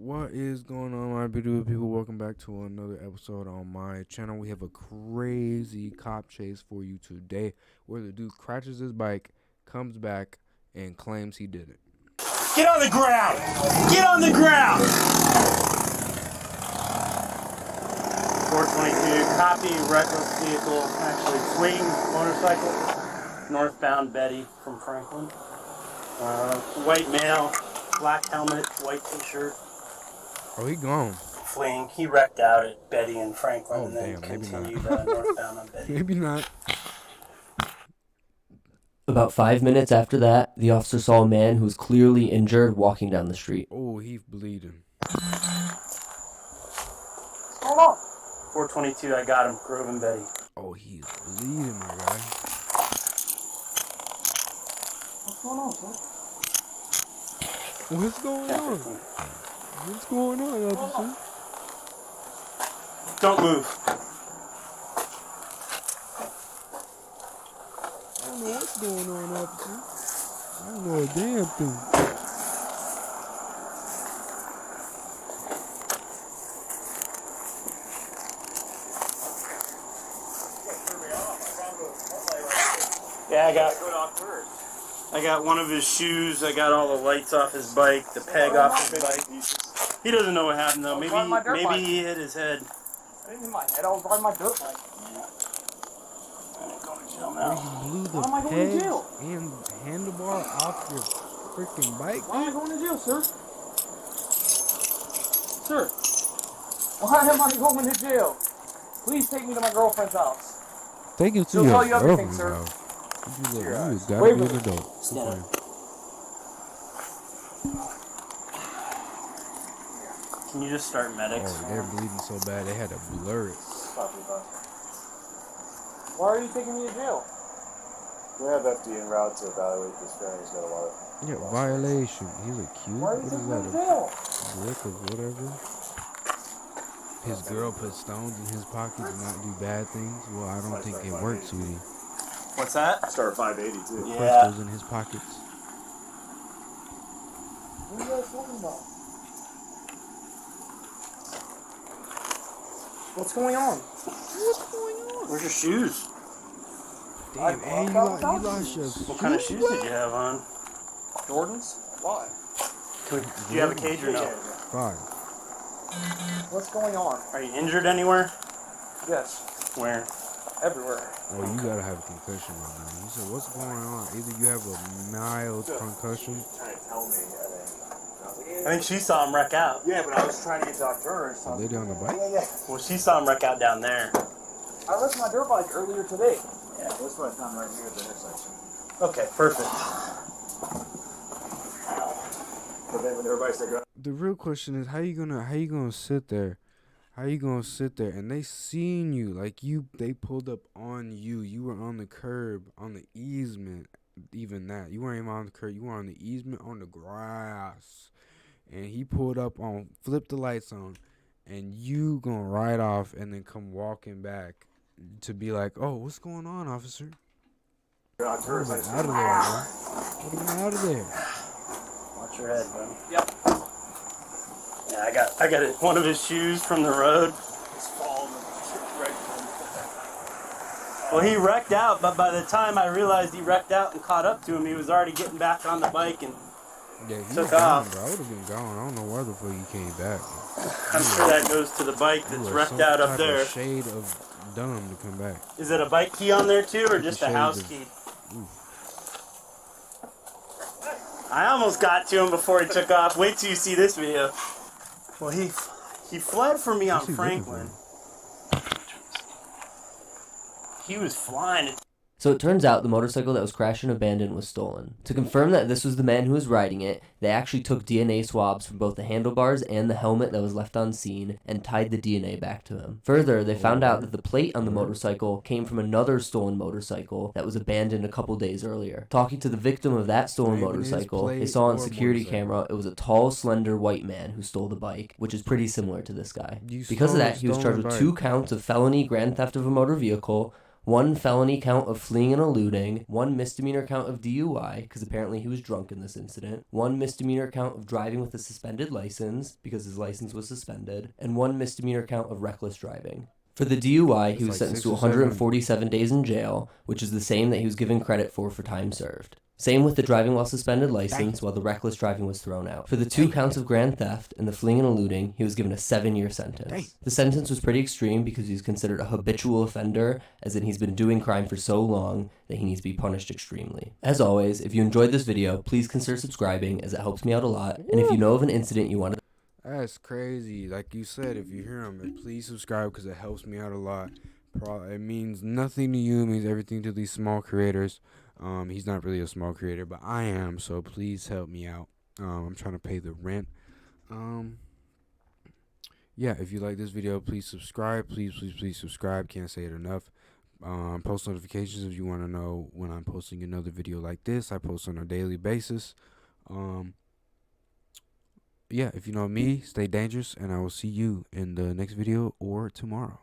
What is going on, my beautiful people? Welcome back to another episode on my channel. We have a crazy cop chase for you today, where the dude crashes his bike, comes back, and claims he did it. Get on the ground! Get on the ground! 422, copy, reckless vehicle, actually fleeing motorcycle, northbound Betty from Franklin. White male, black helmet, white t-shirt. Oh, he gone. Fleeing. He wrecked out at Betty and Franklin Oh, and then damn, maybe continued not. northbound on Betty. Maybe not. About 5 minutes after that, the officer saw a man who was clearly injured walking down the street. Oh, he's bleeding. Hold on. 422, I got him. Grove and Betty. Oh, he's bleeding, my guy. What's going on, sir? What's going on? What's going on, officer? Don't move. I don't know what's going on, officer. I don't know a damn thing. Yeah, I got one of his shoes. I got all the lights off his bike, the peg off his bike. He doesn't know what happened though. Maybe he hit his head. I didn't hit my head. I was riding my dirt bike. Going to jail Where now. you blew the Why am I going to pegs jail? and handlebar off your freaking bike. Why am I going to jail, sir? Sir, why am I going to jail? Please take me to my girlfriend's house. Take him to She'll your tell you everything, girlfriend's sir. house. You gotta Wait be a an minute. adult. Stand up. Can you just start medics? Oh, they're bleeding so bad they had to blur it. Why are you taking me to jail? We have FD en route to evaluate this guy. He's got a lot of... Yeah, violation. He's accused. Why are What you is taking me that? to jail? A brick of whatever. His girl put stones in his pocket to not do bad things. Well, I don't think it worked, sweetie. What's that? Star 580 too. Yeah. Crystals in his pockets. What are you guys talking about? What's going on? Where's your shoes? Damn, and you lost your What kind of shoes did you have on? Jordans? Why? Do you have a cage or no? Fire. What's going on? Are you injured anywhere? Yes, Where? everywhere. Oh, you gotta have a concussion right now. He said, what's going on? Either you have a mild concussion. Trying to tell me. I I think she saw him wreck out. yeah, but I was trying to get to October. A lady on the bike? Yeah. Well, she saw him wreck out down there. I left my dirt bike earlier today. Yeah, that's what I found right here at the intersection. Okay, perfect. But then when everybody said, The real question is, how you gonna sit there? How you gonna sit there and they seen you, like they pulled up on you. You were on the curb, on the easement, even that. You weren't even on the curb, you were on the easement on the grass. And he pulled up on, flipped the lights on, and you gonna ride off and then come walking back to be like, oh, what's going on, officer? October, Get out of there, man. Get out of there. Watch your head, bro. Yep. Yeah, I got one of his shoes from the road. Well, he wrecked out, but by the time I realized he wrecked out and caught up to him, he was already getting back on the bike, and Yeah, he Took was gone, off. bro. I would have been gone. I don't know where the fuck he came back. I'm sure that goes to the bike You that's were wrecked some out up type there. of shade of dumb to come back. Is it a bike key on there too, or With just the a house shades key? Ooh. I almost got to him before he took off. Wait till you see this video. Well, he fled from me on What's he looking Franklin. He was flying. So it turns out the motorcycle that was crashed and abandoned was stolen. To confirm that this was the man who was riding it, they actually took DNA swabs from both the handlebars and the helmet that was left on scene and tied the DNA back to him. Further, they found out that the plate on the motorcycle came from another stolen motorcycle that was abandoned a couple days earlier. Talking to the victim of that stolen Not even his motorcycle, they plate saw on or security motorcycle. camera it was a tall, slender white man who stole the bike, which is pretty similar to this guy. You Because of stole a that, he was stolen charged with bike. 2 counts of felony grand theft of a motor vehicle, 1 felony count of fleeing and eluding, 1 misdemeanor count of DUI, because apparently he was drunk in this incident, 1 misdemeanor count of driving with a suspended license, because his license was suspended, and 1 misdemeanor count of reckless driving. For the DUI, he was sentenced to 147 days in jail, which is the same that he was given credit for time served. Same with the driving while suspended license, while the reckless driving was thrown out. For the 2 counts of grand theft and the fleeing and eluding, he was given a 7-year sentence. The sentence was pretty extreme because he's considered a habitual offender, as in he's been doing crime for so long that he needs to be punished extremely. As always, if you enjoyed this video, please consider subscribing as it helps me out a lot. And if you know of an incident you want to... That's crazy. Like you said, if you hear him, please subscribe because it helps me out a lot. It means nothing to you. It means everything to these small creators. He's not really a small creator, but I am. So please help me out. I'm trying to pay the rent. Yeah, if you like this video, please subscribe. Please subscribe. Can't say it enough. Post notifications if you want to know when I'm posting another video like this. I post on a daily basis. Yeah, if you know me, stay dangerous, and I will see you in the next video or tomorrow.